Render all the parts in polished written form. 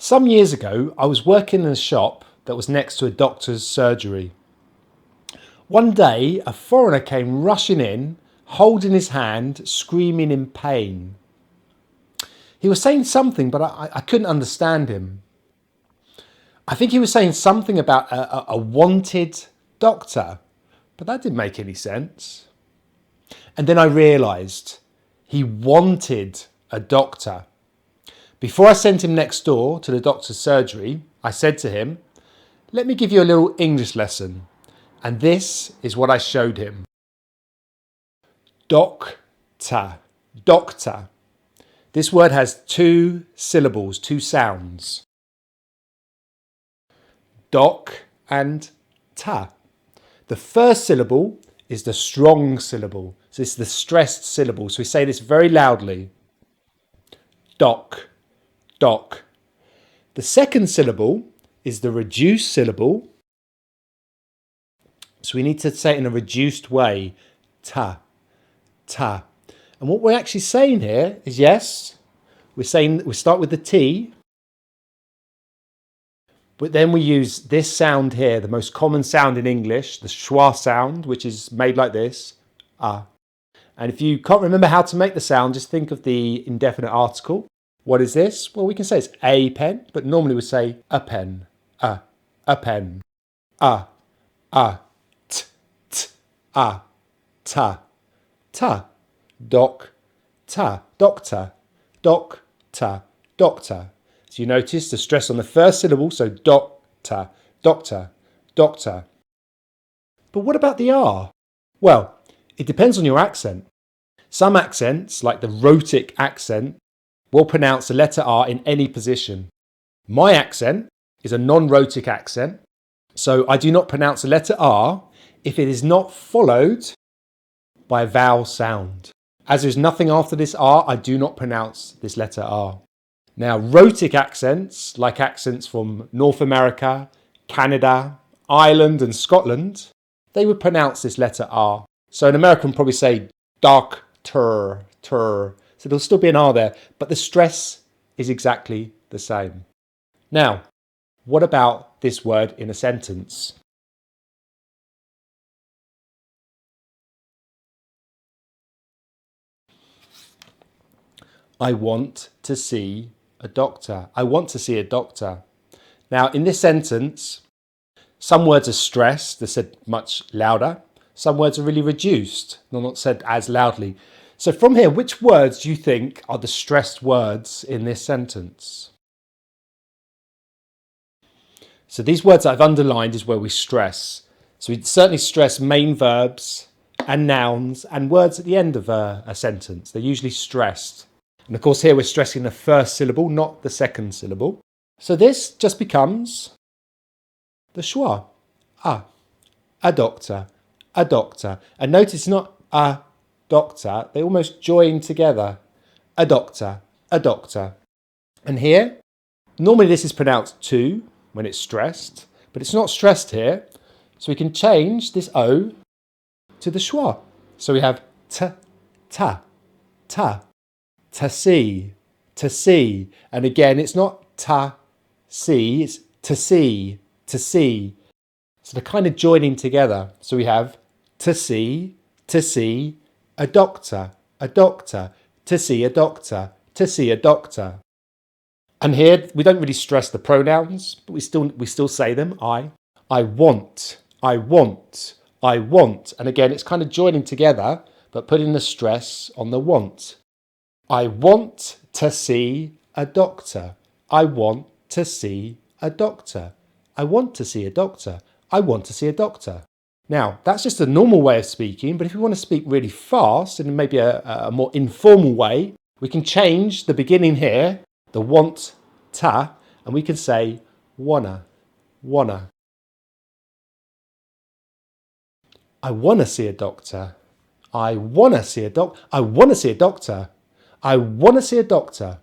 Some years ago, I was working in a shop that was next to a doctor's surgery. One day, a foreigner came rushing in, holding his hand, screaming in pain. He was saying something, but I couldn't understand him. I think he was saying something about a wanted doctor, but that didn't make any sense. And then I realised he wanted a doctor. Before I sent him next door to the doctor's surgery, I said to him, "Let me give you a little English lesson." And this is what I showed him. Doctor, doctor. This word has two syllables, two sounds. Doc and ta. The first syllable is the strong syllable. So it's the stressed syllable. So we say this very loudly. Doc, doc. The second syllable is the reduced syllable. So we need to say it in a reduced way. Ta, ta. And what we're actually saying here is, yes, we start with the T, but then we use this sound here, the most common sound in English, the schwa sound, which is made like this, ah. And if you can't remember how to make the sound, just think of the indefinite article. What is this? Well, we can say it's a pen, but normally we say a pen, a pen, t, t, ta, ta, doc, ta, doctor, doctor, doctor. So you notice the stress on the first syllable, so doctor, doctor, doctor. But what about the R? Well, it depends on your accent. Some accents, like the Rhotic accent, will pronounce the letter R in any position. My accent is a non-Rhotic accent, so I do not pronounce the letter R if it is not followed by a vowel sound. As there's nothing after this R, I do not pronounce this letter R. Now, Rhotic accents, like accents from North America, Canada, Ireland and Scotland, they would pronounce this letter R. So an American would probably say doctor, tur. So there'll still be an R there, but the stress is exactly the same. Now, what about this word in a sentence? I want to see a doctor. I want to see a doctor. Now, in this sentence, some words are stressed, they're said much louder. Some words are really reduced, they're not said as loudly. So from here, which words do you think are the stressed words in this sentence? So these words that I've underlined is where we stress. So we certainly stress main verbs and nouns and words at the end of a sentence. They're usually stressed. And of course here we're stressing the first syllable, not the second syllable. So this just becomes the schwa. A doctor, a doctor. And notice not a doctor, they almost join together. A doctor, a doctor. And here, normally this is pronounced to when it's stressed, but it's not stressed here. So we can change this O to the schwa. So we have t, ta, ta. To see, to see. And again, it's not ta, see, it's to see, to see. So they're kind of joining together. So we have to see, a doctor, to see a doctor, to see a doctor. And here we don't really stress the pronouns, but we still say them. I want, I want, I want. And again, it's kind of joining together, but putting the stress on the want. I want to see a doctor. I want to see a doctor. I want to see a doctor. I want to see a doctor. Now, that's just a normal way of speaking, but if you want to speak really fast in maybe a more informal way, we can change the beginning here, the want, ta, and we can say wanna, wanna. I wanna see a doctor. I wanna see a doc. I wanna see a doctor. I want to see a doctor.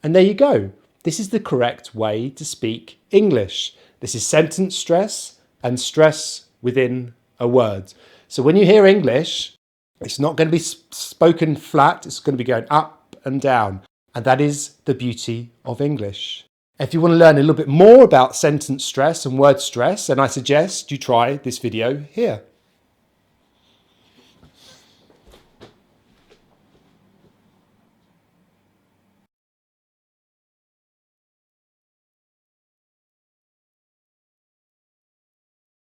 And there you go. This is the correct way to speak English. This is sentence stress and stress within a word. So when you hear English, it's not going to be spoken flat. It's going to be going up and down. And that is the beauty of English. If you want to learn a little bit more about sentence stress and word stress, then I suggest you try this video here.